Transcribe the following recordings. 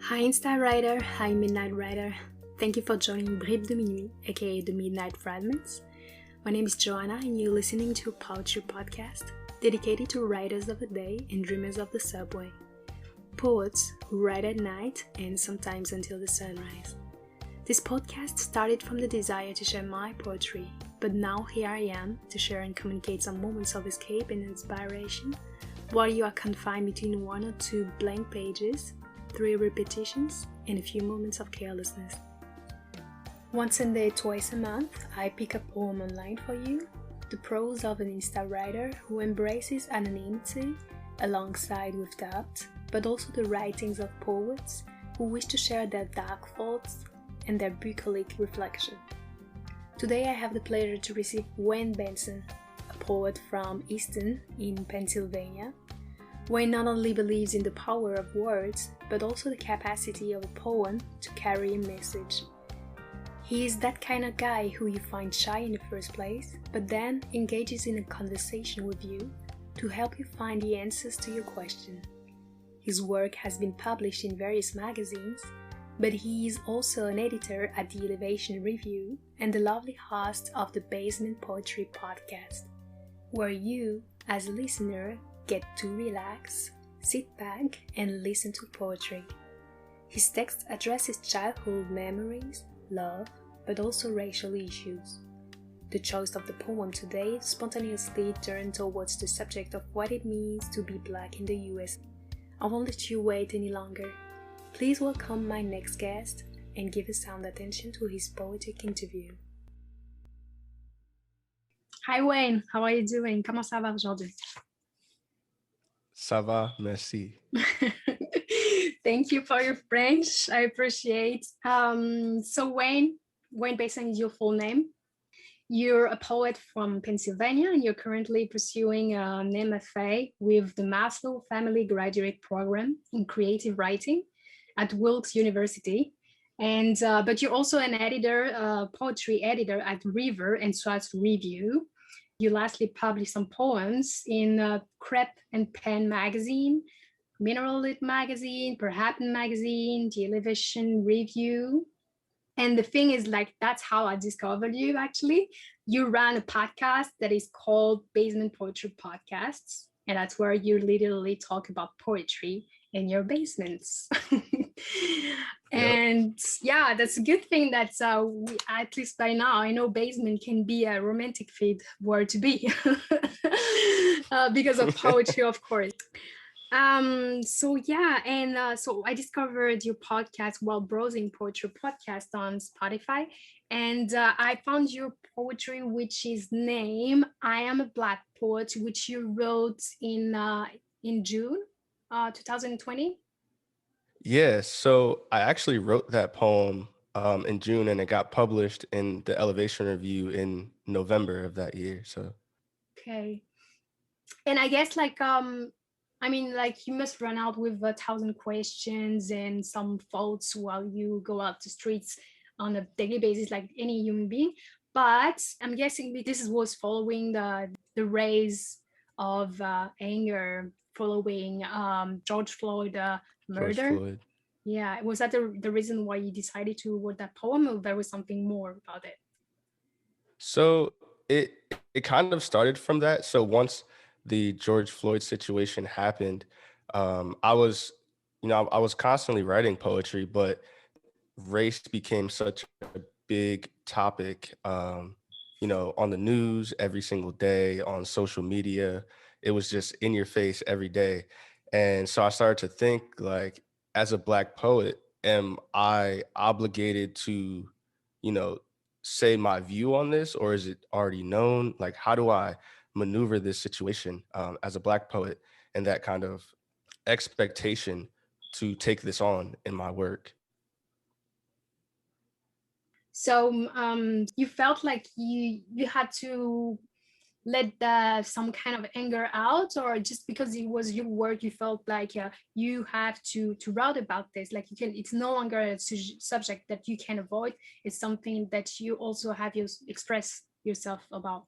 Hi Instawriter, hi Midnight Writer. Thank you for joining Bribes de minuit, aka the Midnight Fragments. My name is Joanna and you're listening to a poetry podcast dedicated to writers of the day and dreamers of the subway. Poets who write at night and sometimes until the sunrise. This podcast started from the desire to share my poetry, but now here I am to share and communicate some moments of escape and inspiration while you are confined between one or two blank pages, 3 repetitions, and a few moments of carelessness. One Sunday, twice a month, I pick a poem online for you, the prose of an Instawriter who embraces anonymity alongside with depth, but also the writings of poets who wish to share their dark thoughts and their bucolic reflection. Today I have the pleasure to receive Wayne Benson, a poet from Easton in Pennsylvania. Wayne not only believes in the power of words, but also the capacity of a poem to carry a message. He is that kind of guy who you find shy in the first place, but then engages in a conversation with you to help you find the answers to your question. His work has been published in various magazines, but he is also an editor at the Elevation Review and the lovely host of the Basement Poetry Podcast, where you, as a listener, get to relax, sit back, and listen to poetry. His text addresses childhood memories, love, but also racial issues. The choice of the poem today spontaneously turned towards the subject of what it means to be black in the US. I won't let you wait any longer. Please welcome my next guest and give a sound attention to his poetic interview. Hi Wayne, how are you doing? Comment ça va aujourd'hui? Ça va, merci. Thank you for your French. I appreciate. So Wayne Benson is your full name. You're a poet from Pennsylvania and you're currently pursuing an MFA with the Maslow Family Graduate Program in Creative Writing at Wilkes University. And but you're also an editor, poetry editor at River and Swartz Review. You lastly published some poems in Crepe and Pen magazine, Mineral Lit magazine, Perhaps magazine, the Elevation Review. And the thing is, like, that's how I discovered you, actually. You ran a podcast that is called Basement Poetry Podcasts, and that's where you literally talk about poetry in your basements. And yeah, that's a good thing that we, at least by now, I know basement can be a romantic fit word to be because of poetry, of course. So I discovered your podcast while browsing poetry podcast on Spotify, and I found your poetry, which is named "I Am a Black Poet," which you wrote in June 2020. Yeah, so I actually wrote that poem in June and it got published in the Elevation Review in November of that year. So Okay. And I guess you must run out with 1,000 questions and some thoughts while you go out the streets on a daily basis, like any human being. But I'm guessing this was following the rise of anger following George Floyd murder. George Floyd. Yeah, was that the reason why you decided to write that poem, or there was something more about it? So it kind of started from that. So once the George Floyd situation happened, I was constantly writing poetry, but race became such a big topic, on the news every single day, on social media. It was just in your face every day. And so I started to think, like, as a Black poet, am I obligated to, you know, say my view on this, or is it already known? Like, how do I maneuver this situation as a Black poet and that kind of expectation to take this on in my work? So you felt like you had to let some kind of anger out, or just because it was your work, you felt like you have to write about this? Like, it's no longer a subject that you can avoid. It's something that you also have to express yourself about.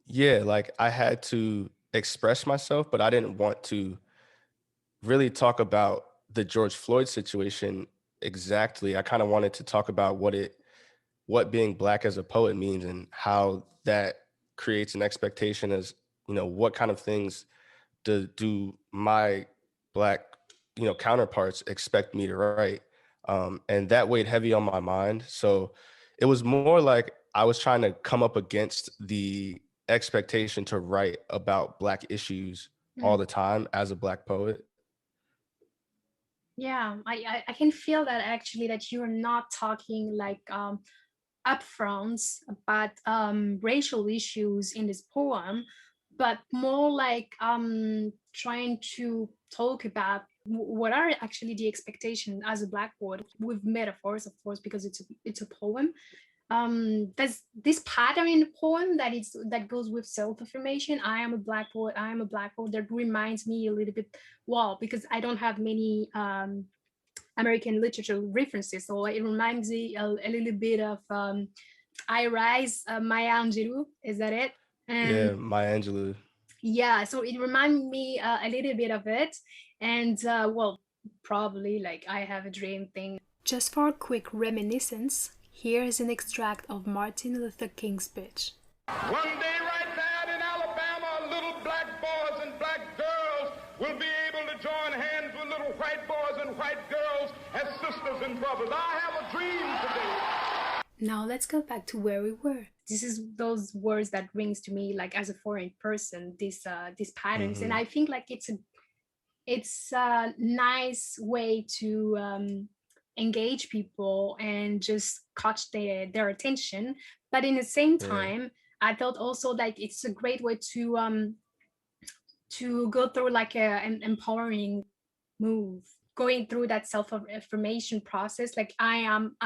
Yeah, like I had to express myself, but I didn't want to really talk about the George Floyd situation exactly. I kind of wanted to talk about what being Black as a poet means and how that creates an expectation as, what kind of things do my Black, counterparts expect me to write. And that weighed heavy on my mind. So it was more like I was trying to come up against the expectation to write about Black issues all the time as a Black poet. Yeah, I can feel that actually, that you're not talking like upfront about racial issues in this poem, but more like trying to talk about what are actually the expectations as a Black poet with metaphors, of course, because it's a poem. There's this pattern in the poem that goes with self-affirmation. I am a Black poet, I am a Black poet. That reminds me a little bit, well, because I don't have many American literature references, so it reminds me a little bit of I Rise, Maya Angelou. Is that it? Yeah, And Maya Angelou. yeah, so it reminded me a little bit of it. And well, probably like I have a dream thing. Just for a quick reminiscence, here is an extract of Martin Luther King's speech. One day right now in Alabama, little Black boys and Black girls will be able to join hands with little white boys and white girls as sisters and brothers. I have a dream today. Now let's go back to where we were. This is those words that rings to me like as a foreign person, these patterns. And I think like it's a nice way to engage people and just catch their attention. But in the same time, I felt also like it's a great way to go through like an empowering move, going through that self-affirmation process, like I am,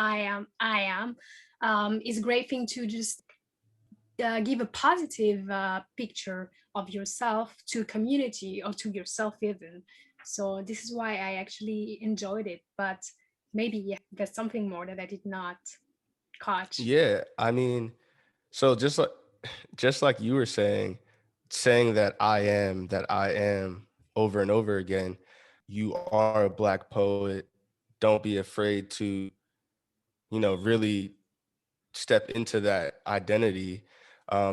is a great thing to just give a positive picture of yourself to community or to yourself even. So this is why I actually enjoyed it, but maybe there's something more that I did not catch. Yeah, I mean, so just like you were saying that I am over and over again, you are a Black poet. Don't be afraid to, really step into that identity.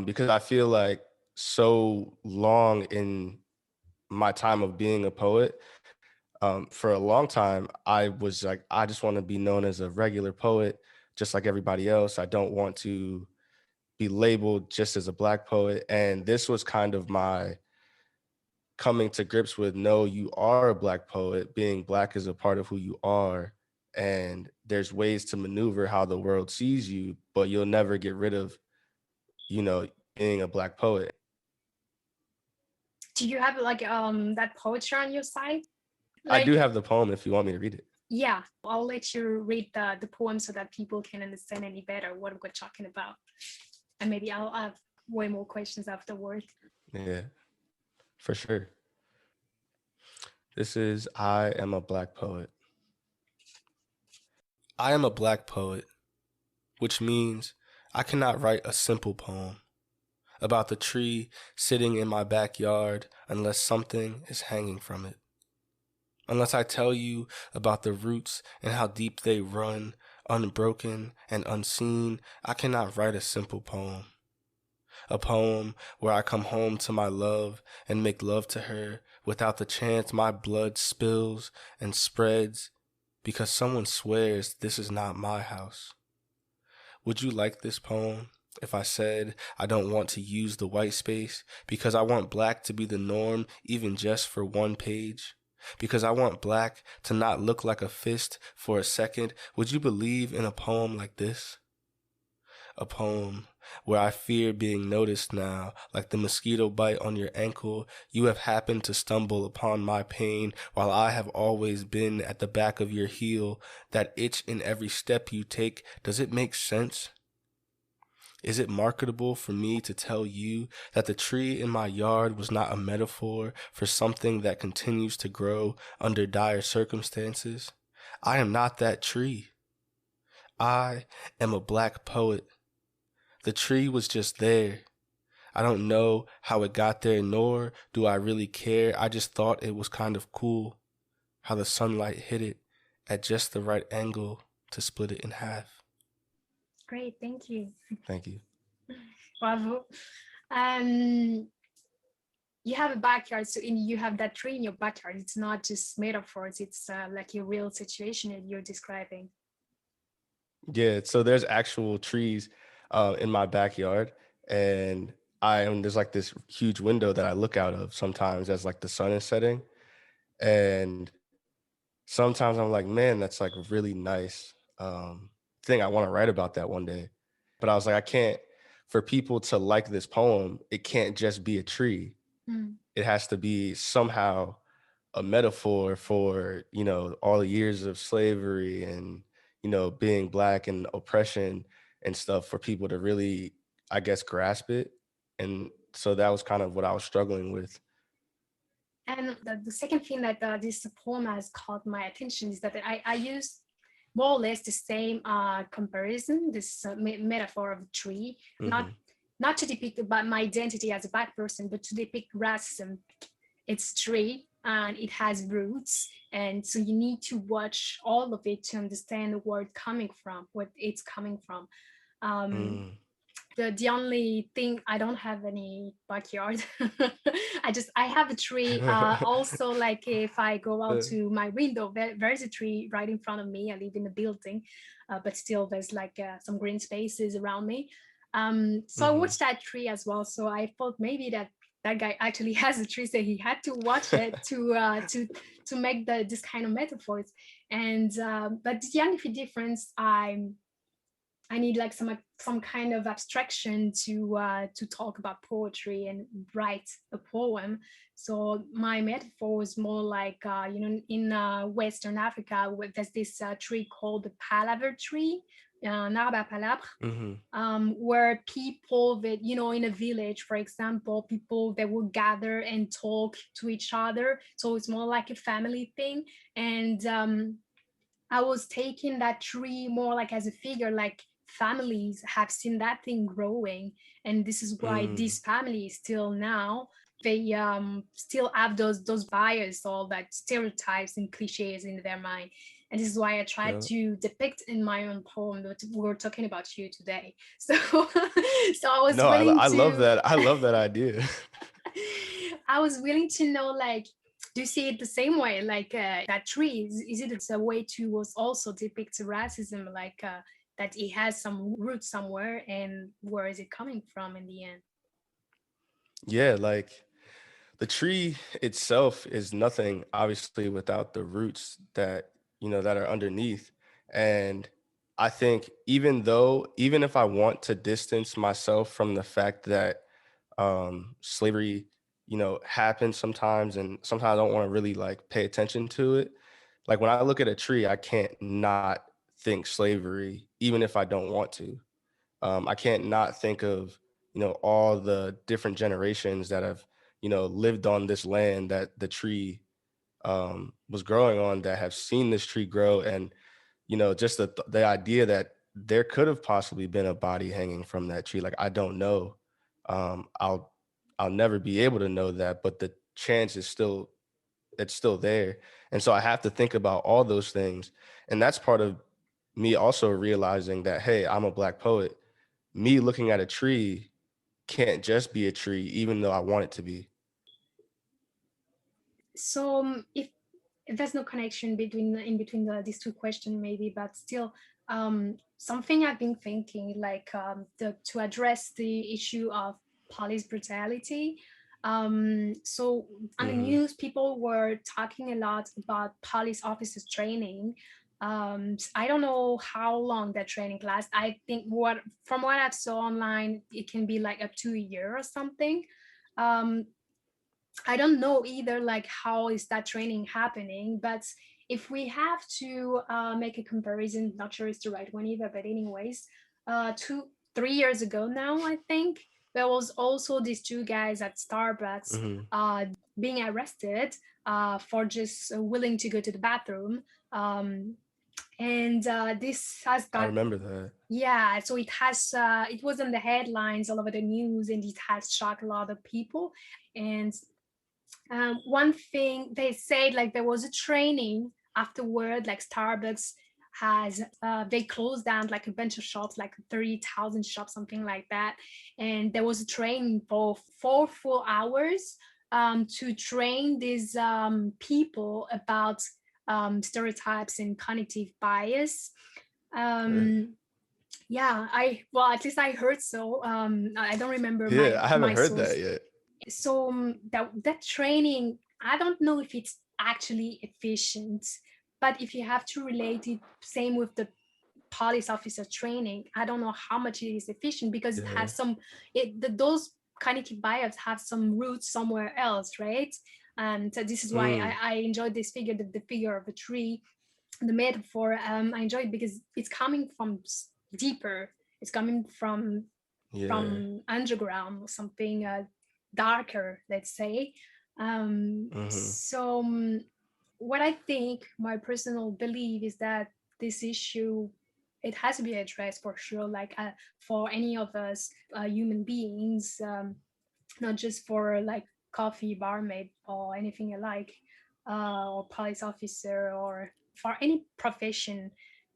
Because I feel like so long in my time of being a poet, for a long time, I was like, I just want to be known as a regular poet, just like everybody else. I don't want to be labeled just as a Black poet. And this was kind of my coming to grips with, no, you are a Black poet. Being Black is a part of who you are. And there's ways to maneuver how the world sees you, but you'll never get rid of, being a Black poet. Do you have like that poetry on your side? I do Like, have the poem if you want me to read it. yeah, I'll let you read the poem so that people can understand any better what we're talking about. And maybe I'll have way more questions afterward. Yeah, for sure. This is I Am a Black Poet. I am a Black poet, which means I cannot write a simple poem about the tree sitting in my backyard unless something is hanging from it. Unless I tell you about the roots and how deep they run, unbroken and unseen, I cannot write a simple poem. A poem where I come home to my love and make love to her without the chance my blood spills and spreads because someone swears this is not my house. Would you like this poem if I said I don't want to use the white space because I want Black to be the norm even just for one page? Because I want Black to not look like a fist for a second? Would you believe in a poem like this? A poem where I fear being noticed now, like the mosquito bite on your ankle. You have happened to stumble upon my pain while I have always been at the back of your heel. That itch in every step you take, does it make sense? Is it marketable for me to tell you that the tree in my yard was not a metaphor for something that continues to grow under dire circumstances? I am not that tree. I am a Black poet. The tree was just there. I don't know how it got there, nor do I really care. I just thought it was kind of cool how the sunlight hit it at just the right angle to split it in half. Great, thank you. Thank you. Bravo. You have a backyard, so you have that tree in your backyard. It's not just metaphors, it's like a real situation that you're describing. Yeah, so there's actual trees in my backyard, and there's like this huge window that I look out of sometimes as like the sun is setting, and sometimes I'm like, man, that's like a really nice thing. I want to write about that one day, but I was like, I can't. For people to like this poem, it can't just be a tree. It has to be somehow a metaphor for, you know, all the years of slavery and, you know, being Black and oppression and stuff for people to really, I guess, grasp it. And so that was kind of what I was struggling with. And the second thing that this poem has caught my attention is that I used more or less the same comparison, this metaphor of a tree, not to depict about my identity as a Black person, but to depict racism. It's tree and it has roots, and so you need to watch all of it to understand where it's coming from, what it's coming from. The only thing, I don't have any backyard. I have a tree. Also, like if I go out to my window, there's a tree right in front of me. I live in a building, but still there's like some green spaces around me. So I watched that tree as well. So I thought maybe that guy actually has a tree, so he had to watch it to make this kind of metaphors. And but the only difference, I need like some kind of abstraction to talk about poetry and write a poem. So my metaphor was more like in Western Africa, there's this tree called the palaver tree, un arbre à palabre, where people that, you know, in a village, for example, people that would gather and talk to each other. So it's more like a family thing. And I was taking that tree more like as a figure, like families have seen that thing growing, and this is why this family still now, they still have those bias, all that stereotypes and cliches in their mind. And this is why I tried to depict in my own poem that we're talking about you today. So so I was willing I to love that. I love that idea. I was willing to know, like, do you see it the same way? Like that tree, is it a way to also depict racism, like that it has some roots somewhere, and where is it coming from in the end? Yeah, like the tree itself is nothing, obviously, without the roots that, you know, that are underneath. And I think even if I want to distance myself from the fact that slavery, you know, happens sometimes, and sometimes I don't want to really like pay attention to it. Like when I look at a tree, I can't not think slavery, even if I don't want to. I can't not think of, you know, all the different generations that have, you know, lived on this land that the tree was growing on, that have seen this tree grow. And, you know, just the idea that there could have possibly been a body hanging from that tree. Like, I don't know. I'll never be able to know that, but the chance is it's still there. And so I have to think about all those things. And that's part of me also realizing that, hey, I'm a Black poet. Me looking at a tree can't just be a tree, even though I want it to be. So if there's no connection between these two questions, maybe, but still, something I've been thinking, like to address the issue of police brutality. So on the news, people were talking a lot about police officers training. I don't know how long that training lasts. I think from what I saw online, it can be like up to a year or something. I don't know either, like how is that training happening, but if we have to make a comparison, not sure it's the right one either, but anyways, 3 years ago now, I think, there was also these two guys at Starbucks being arrested for just willing to go to the bathroom. And this has I got, remember that. yeah, so it has, it was in the headlines all over the news, and it has shocked a lot of people. And one thing they said, like there was a training afterward, like Starbucks has they closed down like a bunch of shops, like 30,000 shops, something like that. And there was a training for 4 full hours to train these people about stereotypes and cognitive bias. Right. Yeah, well, at least I heard so. I don't remember Yeah, I haven't my heard source. that yet. So that training, I don't know if it's actually efficient, but if you have to relate it, same with the police officer training, I don't know how much it is efficient, because it Yeah. has some, those cognitive bias have some roots somewhere else, right? And so this is why I enjoyed this figure, the figure of a tree, the metaphor. I enjoy it because it's coming from deeper, it's coming Yeah. from underground or something darker, let's say. Mm-hmm. So what I think, my personal belief is that this issue, it has to be addressed for sure, like for any of us human beings, not just for like coffee barmaid or anything alike, or police officer, or for any profession.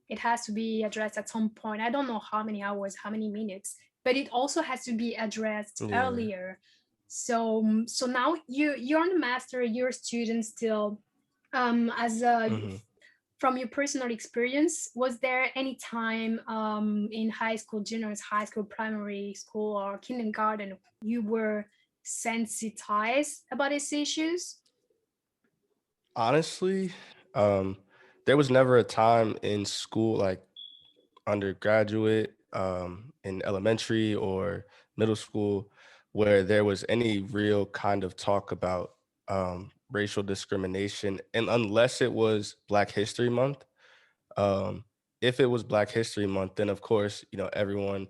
It has to be addressed at some point. I don't know how many hours, how many minutes, but it also has to be addressed Yeah. earlier. So now you're on the master, you're a student still. As a, Mm-hmm. from your personal experience, was there any time in high school, juniors high school, primary school, or kindergarten, you were sensitized about these issues? Honestly, um, there was never a time in school, like undergraduate, in elementary or middle school, where there was any real kind of talk about racial discrimination. And unless it was Black History Month, um, if it was Black History Month, then of course, everyone,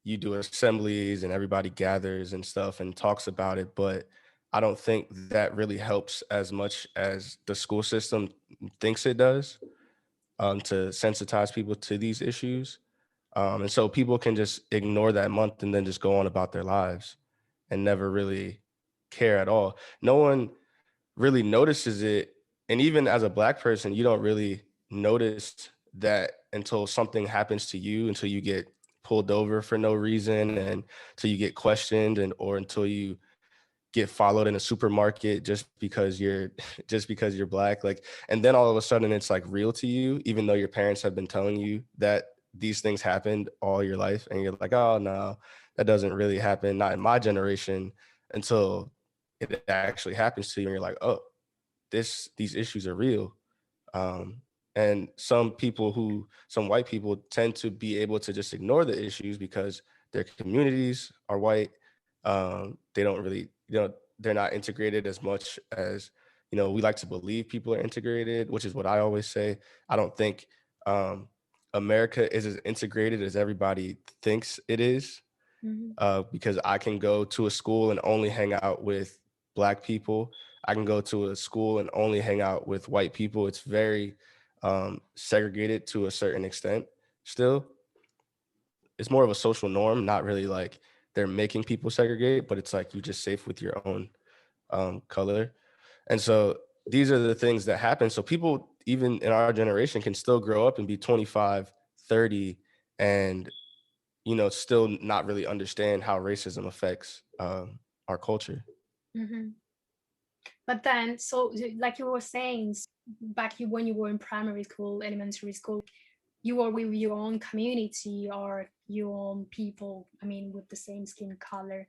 you do assemblies and everybody gathers and stuff and talks about it. But I don't think that really helps as much as the school system thinks it does, to sensitize people to these issues. And so people can just ignore that month and then just go on about their lives and never really care at all. No one really notices it. And even as a Black person, you don't really notice that until something happens to you, until you get pulled over for no reason, and until you get questioned, and or until you get followed in a supermarket just because you're just because you're Black. Like, and then all of a sudden it's like real to you, even though your parents have been telling you that these things happened all your life, and you're like, oh no, that doesn't really happen, not in my generation, until it actually happens to you and you're like, oh, these issues are real. um, and some white people tend to be able to just ignore the issues because their communities are white. They don't really, they're not integrated as much as, we like to believe people are integrated, which is what I always say. I don't think um, America is as integrated as everybody thinks it is, Mhm. because I can go to a school and only hang out with Black people. I can go to a school and only hang out with white people. It's very segregated to a certain extent still. It's more of a social norm, not really like they're making people segregate, but it's like you're just safe with your own color. And so these are the things that happen. So people, even in our generation, can still grow up and be 25, 30, and still not really understand how racism affects our culture. Mhm. But then, so like you were saying, back when you were in primary school, elementary school, you were with your own community or your own people, I mean, with the same skin color,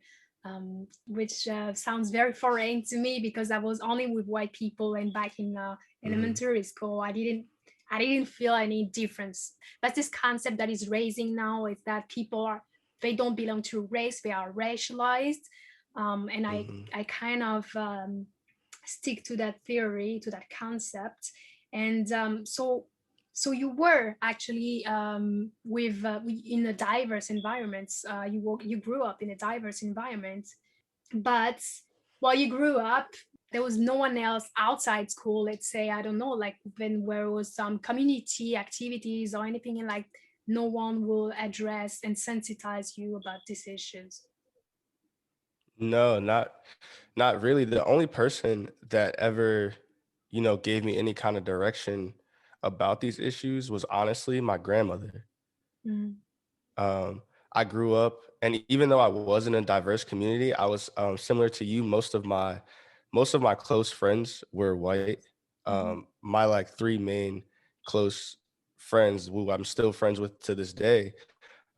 which sounds very foreign to me, because I was only with white people. And back in Mm-hmm. elementary school, I didn't feel any difference. But this concept that is raising now is that they don't belong to race, they are racialized. And Mm-hmm. I kind of stick to that theory, to that concept. And so you were actually in a diverse environment. You grew up in a diverse environment, but while you grew up, there was no one else outside school, let's say, I don't know, like when there was some community activities or anything, and like no one will address and sensitize you about these issues? No, not really. The only person that ever, gave me any kind of direction about these issues was honestly my grandmother. Mm. Um, I grew up, and even though I was in a diverse community, I was similar to you. Most of my close friends were white. Mhm. My like three main close friends, who I'm still friends with to this day,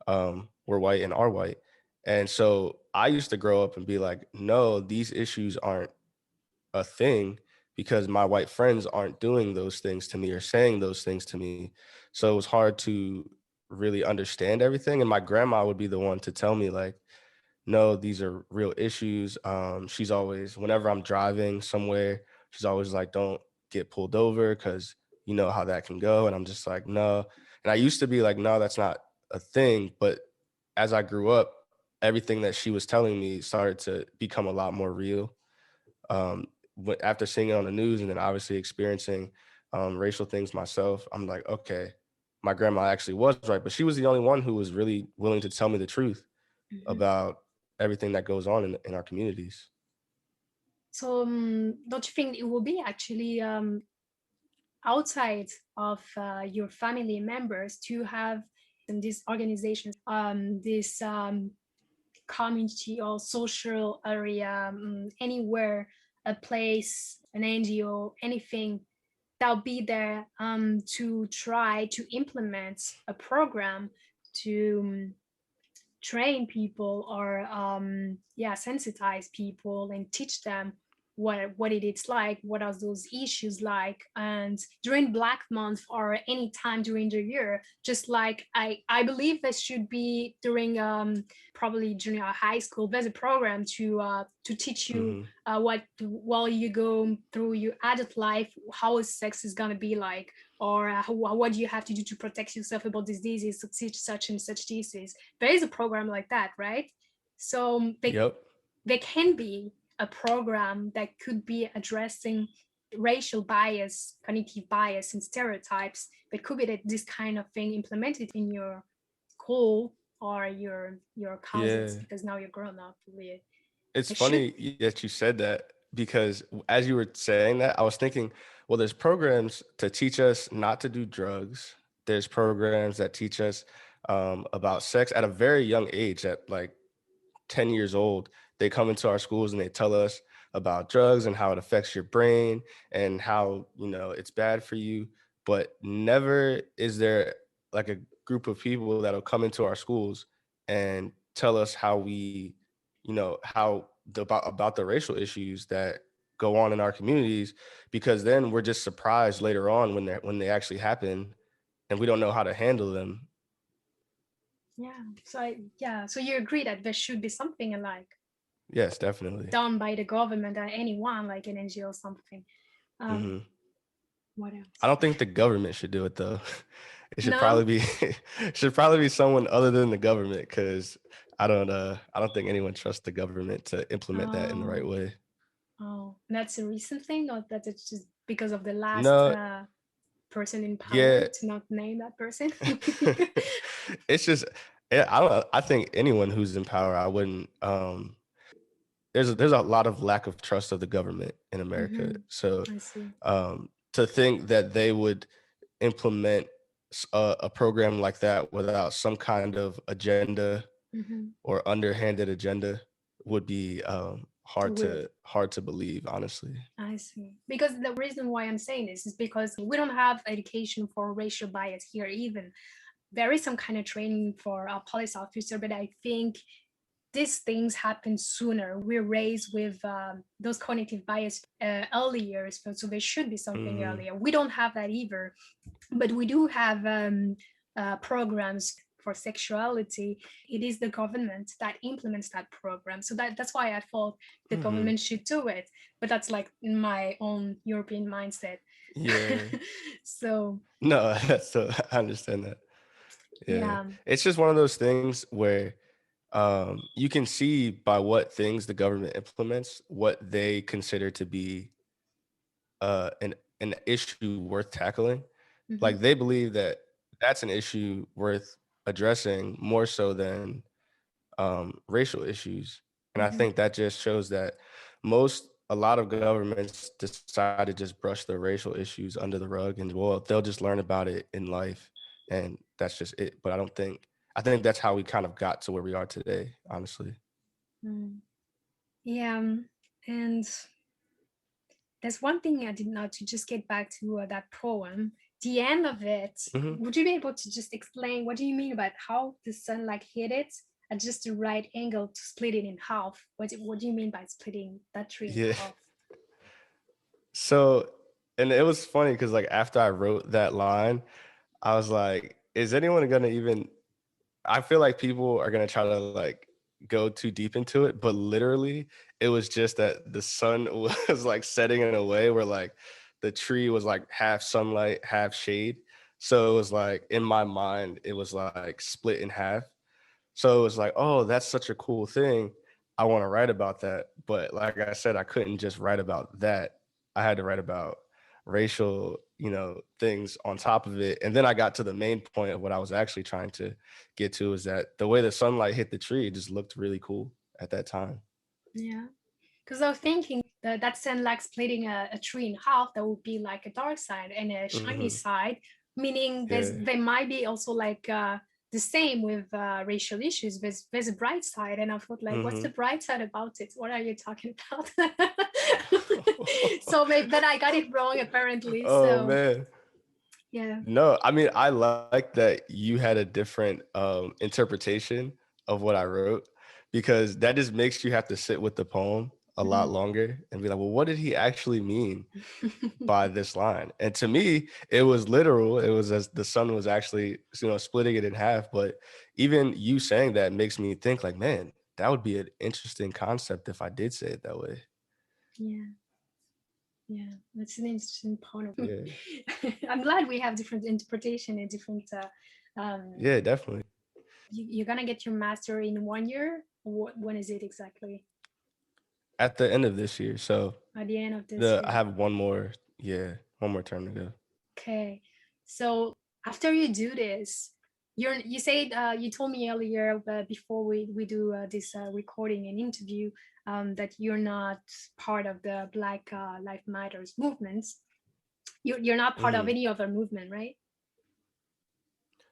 were white and are white. And so I used to grow up and be like, no, these issues aren't a thing because my white friends aren't doing those things to me or saying those things to me. So it was hard to really understand everything. And my grandma would be the one to tell me, like, no, these are real issues. She's always, whenever I'm driving somewhere, she's always like, don't get pulled over because you know how that can go. And I'm just like, no. And I used to be like, no, that's not a thing. But as I grew up, everything that she was telling me started to become a lot more real. After seeing it on the news and then obviously experiencing racial things myself, I'm like, okay, my grandma actually was right. But she was the only one who was really willing to tell me the truth Mhm. about everything that goes on in our communities. So don't you think it will be actually outside of your family members to have in these organizations, this community or social area, anywhere, a place, an NGO, anything that'll be there to try to implement a program to train people or sensitize people and teach them what it is like, what are those issues like. And during Black Month or any time during the year, just like I believe there should be during probably junior high school, there's a program to teach you Hmm. what while you go through your adult life, how sex is gonna be like, or what do you have to do to protect yourself about this disease, such and such disease. There is a program like that, right? So Yep. there can be a program that could be addressing racial bias, cognitive bias, and stereotypes, but could be that this kind of thing implemented in your school or your cousins, Yeah. because now you're grown up. Really, It's it should. funny that you said that because as you were saying that, I was thinking, well, there's programs to teach us not to do drugs. There's programs that teach us about sex at a very young age, at like 10 years old. They come into our schools and they tell us about drugs and how it affects your brain and how, it's bad for you. But never is there like a group of people that'll come into our schools and tell us how we, about the racial issues that go on in our communities, because then we're just surprised later on when they actually happen and we don't know how to handle them. Yeah. So you agree that there should be something like Yes, definitely. done by the government or anyone, like an NGO or something. Um, Hmm. what I else? don't think the government should do it though. It should No. probably be it should probably be someone other than the government, because I don't think anyone trusts the government to implement that in the right Oh, way. oh, that's a recent thing, or that it's just because of the last No, person in power, yeah. to not name that person? It's just I think anyone who's in power, I wouldn't there's a lot of lack of trust of the government in America. Hmm. So I see. to think that they would implement a program like that without some kind of agenda Hmm. or underhanded agenda would be hard Weird. to believe, honestly. I see. Because the reason why I'm saying this is because we don't have education for racial bias here. Even there is some kind of training for a police officer, but I think these things happen sooner. We're raised with those cognitive bias earlier, so there should be something Hmm. earlier. We don't have that either, but we do have programs for sexuality. It is the government that implements that program, so that's why I thought the Hmm. government should do it. But that's like my own European mindset. Yeah. So No, so I understand that. Yeah. yeah. It's just one of those things where you can see by what things the government implements what they consider to be an issue worth tackling. Mm-hmm. Like they believe that that's an issue worth addressing more so than racial issues. And I Mm-hmm. think that just shows that a lot of governments decide to just brush the racial issues under the rug, and well, they'll just learn about it in life, and that's just it. But I think that's how we kind of got to where we are today, honestly. Mm. Yeah, and there's one thing I did not to just get back to that poem. The end of it. Hmm. Would you be able to just explain what do you mean about how the sun like hit it at just the right angle to split it in half? What do you mean by splitting that tree in Yeah. half? So, and it was funny because like after I wrote that line, I was like, is anyone gonna even? I feel like people are gonna try to like go too deep into it, but literally, it was just that the sun was like setting in a way where like the tree was like half sunlight, half shade. So it was like in my mind, it was like split in half. So it was like, oh, that's such a cool thing. I want to write about that. But like I said, I couldn't just write about that. I had to write about racial, things on top of it. And then I got to the main point of what I was actually trying to get to is that the way the sunlight hit the tree, it just looked really cool at that time. Yeah, because I was thinking that sun like splitting a tree in half, that would be like a dark side and a shiny Hmm. side, meaning Yeah. there might be also like the same with racial issues. There's a bright side, and I thought like, what's Hmm. the bright side about it? What are you talking about? So but I got it wrong apparently. Oh So man. yeah. No, I mean, I like that you had a different interpretation of what I wrote because that just makes you have to sit with the poem a lot Mhm. longer and be like, well, what did he actually mean by this line? And to me, it was literal. It was as the sun was actually, splitting it in half. But even you saying that makes me think like, man, that would be an interesting concept if I did say it that way. Yeah. Yeah, that's an interesting point of Yeah. I'm glad we have different interpretation and different Yeah, definitely. you're gonna get your master in 1 year. When is it exactly? At the end of this year. So At the end of this I year. have one more term to go. Okay, so after you do this, you said you told me earlier before we do this recording and interview that you're not part of the Black Lives Matters movements. You're not part of Mhm. any other movement, right?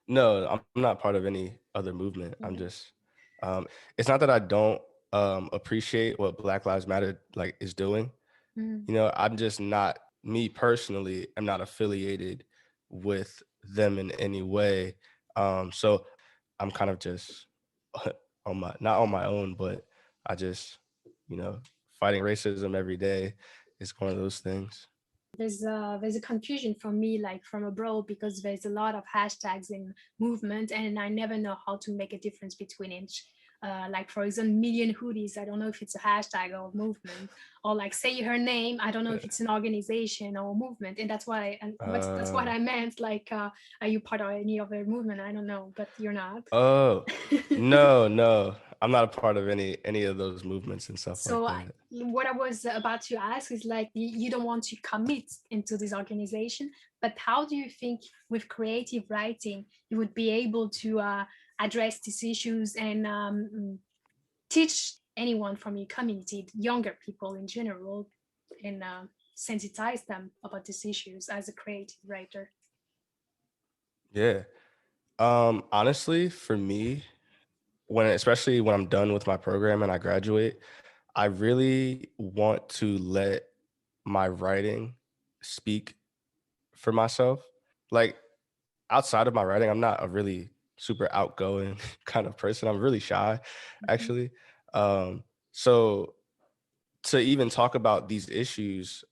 No, I'm not part of any other movement. I'm Okay. just, it's not that I don't appreciate what Black Lives Matter like is doing. Mhm. I'm just not me personally. I'm not affiliated with them in any way. So I'm kind of just on my not on my own, but I just, you know, fighting racism every day is one of those things. There's a confusion for me like from abroad because there's a lot of hashtags in movement and I never know how to make a difference between each. Like for example, million hoodies. I don't know if it's a hashtag or a movement, or like say her name. I don't know if it's an organization or a movement, and that's why. And that's what Uh, I meant. Like, are you part of any other movement? I don't know, but you're not. oh, no, I'm not a part of any of those movements and stuff like So that. what I was about to ask is like you don't want to commit into this organization, but how do you think with creative writing you would be able to address these issues and teach anyone from your community, younger people in general, and sensitize them about these issues as a creative writer? Yeah. Honestly, for me, especially when I'm done with my program and I graduate, I really want to let my writing speak for myself. Like outside of my writing, I'm not a really super outgoing kind of person. I'm really shy, Mhm. actually. So to even talk about these issues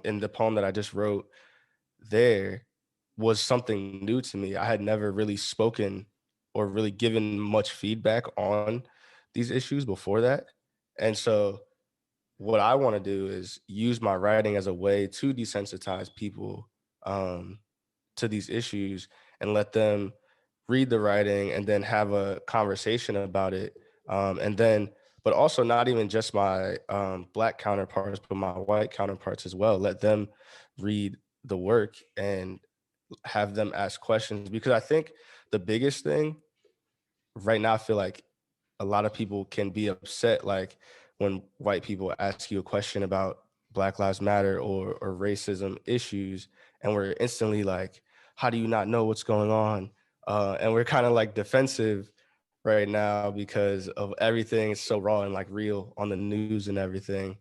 in the poem that I just wrote there was something new to me. I had never really spoken or really given much feedback on these issues before that. And so what I want to do is use my writing as a way to desensitize people um, to these issues and let them read the writing and then have a conversation about it And then, but also not even just my Black counterparts, but my white counterparts as well. Let them read the work and have them ask questions, because I think the biggest thing right now, I feel like a lot of people can be upset, like when white people ask you a question about Black Lives Matter or racism issues, and we're instantly like, how do you not know what's going on? And we're kind of like defensive right now because of everything is so raw and like real on the news and everything.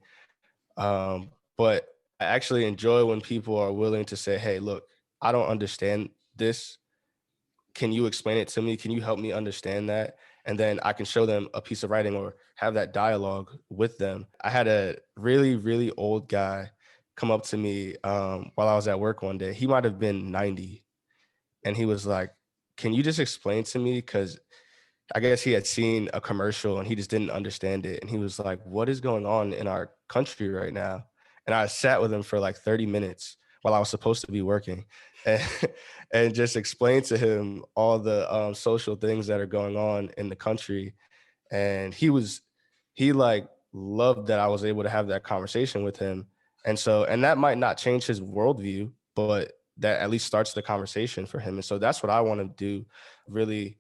But I actually enjoy when people are willing to say, hey, look, I don't understand this. Can you explain it to me? Can you help me understand that? And then I can show them a piece of writing or have that dialogue with them. I had a really, really old guy come up to me while I was at work one day. He might have been 90. And he was like, can you just explain to me? Because I guess he had seen a commercial and he just didn't understand it. And he was like, what is going on in our country right now? And I sat with him for like 30 minutes while I was supposed to be working, and, and just explained to him all the social things that are going on in the country. And he like loved that I was able to have that conversation with him. And so, and that might not change his worldview, but that at least starts the conversation for him. And so that's what I want to do, really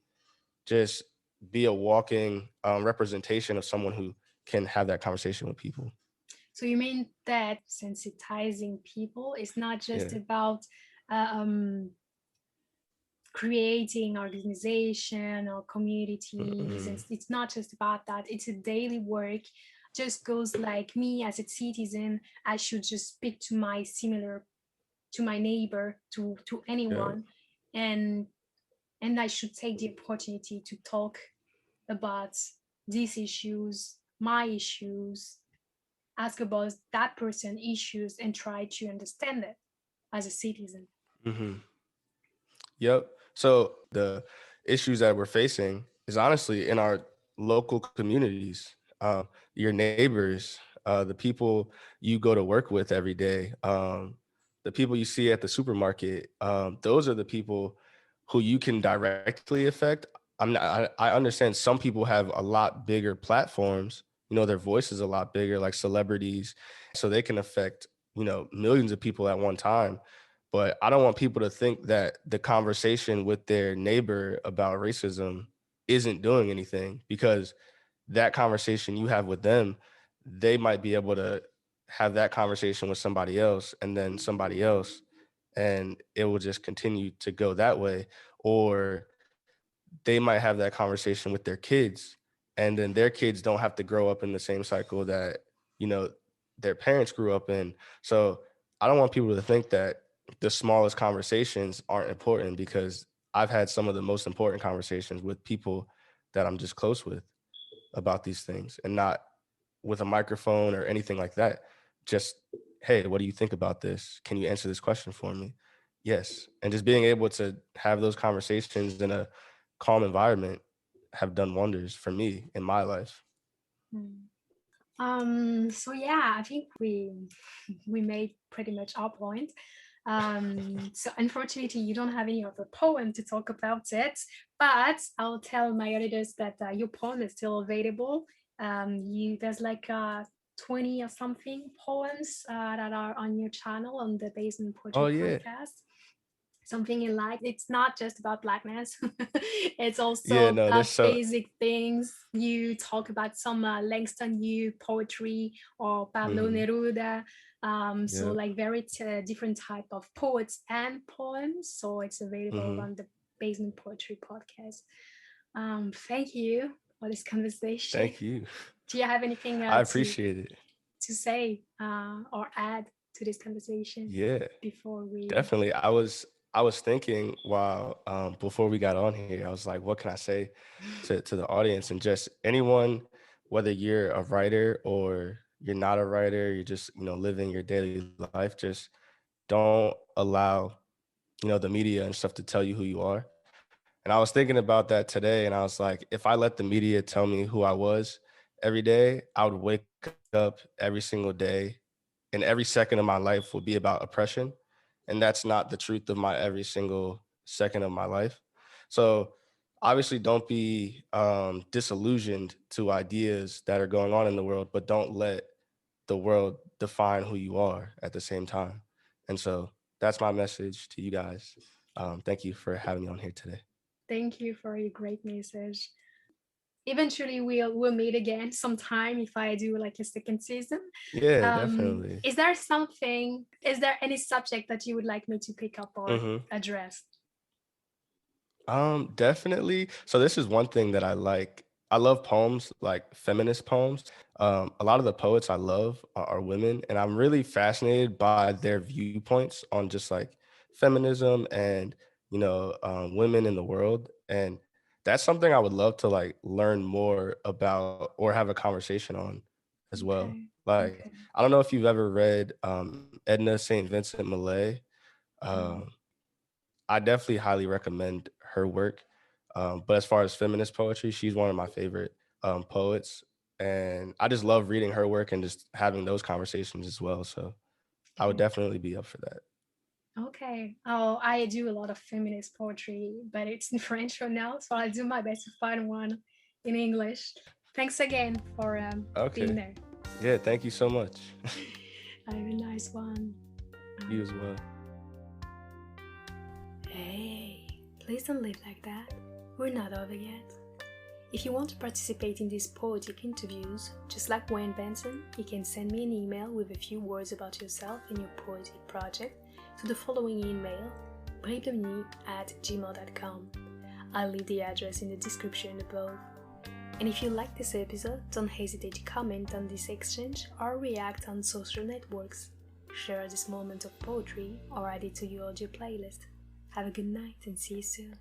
just be a walking representation of someone who can have that conversation with people. So you mean that sensitizing people is not just Yeah. about creating organization or communities, and it's not just about that. It's a daily work. Just goes like me as a citizen, I should just speak to my neighbor, to anyone, and I should take the opportunity to talk about these issues, my issues, ask about that person issues, and try to understand it as a citizen. Mm-hmm. Yep. So the issues that we're facing is honestly in our local communities, your neighbors, the people you go to work with every day, the people you see at the supermarket. Those are the people who you can directly affect. I understand some people have a lot bigger platforms. You know, their voice is a lot bigger, like celebrities, so they can affect, you know, millions of people at one time. But I don't want people to think that the conversation with their neighbor about racism isn't doing anything, because that conversation you have with them, they might be able to have that conversation with somebody else and then somebody else, and it will just continue to go that way. Or they might have that conversation with their kids, and then their kids don't have to grow up in the same cycle that, you know, their parents grew up in. So I don't want people to think that the smallest conversations aren't important, because I've had some of the most important conversations with people that I'm just close with about these things, and not with a microphone or anything like that. Just, hey, what do you think about this? Can you answer this question for me? Yes. And just being able to have those conversations in a calm environment have done wonders for me in my life. So yeah, I think we made pretty much our point. So unfortunately, you don't have any other poem to talk about it, but I'll tell my editors that your poem is still available. There's like 20 or something poems that are on your channel on the Basement Poetry Oh yeah. podcast. Something in life. It's not just about Blackness. It's Yeah, also no, about there's so basic things. You talk about some Langston Hughes poetry or Pablo Neruda. So like very different type of poets and poems. So it's available on the Basement Poetry podcast. Thank you for this conversation. Thank you. Do you have anything I appreciate it. to say or add to this conversation? Yeah, Before we definitely. I was thinking while before we got on here, I was like, what can I say to the audience? And just anyone, whether you're a writer or you're not a writer, you're just, you know, living your daily life, just don't allow, you know, the media and stuff to tell you who you are. And I was thinking about that today, and I was like, if I let the media tell me who I was every day, I would wake up every single day, and every second of my life would be about oppression. And that's not the truth of my every single second of my life. So obviously don't be disillusioned to ideas that are going on in the world, but don't let the world define who you are at the same time. And so that's my message to you guys. Thank you for having me on here today. Thank you for your great message. Eventually we'll meet again sometime if I do like a second season. Yeah, definitely. Is there any subject that you would like me to pick up or address? Definitely. So this is one thing that I like. I love poems, like feminist poems. A lot of the poets I love are women, and I'm really fascinated by their viewpoints on just like feminism and women in the world. And that's something I would love to like learn more about or have a conversation on as well. Okay. Like, Okay. I don't know if you've ever read Edna St. Vincent Millay. No. I definitely highly recommend her work. But as far as feminist poetry, she's one of my favorite poets. And I just love reading her work and just having those conversations as well. So I would Okay. definitely be up for that. Okay. Oh, I do a lot of feminist poetry, but it's in French for now, so I'll do my best to find one in English. Thanks again for being Okay. there. Yeah, thank you so much. Have a nice one. You as well. Hey, please don't leave like that. We're not over yet. If you want to participate in these poetic interviews, just like Wayne Benson, you can send me an email with a few words about yourself and your poetic project to the following email, benevolence@gmail.com. I'll leave the address in the description above. And if you like this episode, don't hesitate to comment on this exchange or react on social networks. Share this moment of poetry or add it to your audio playlist. Have a good night and see you soon.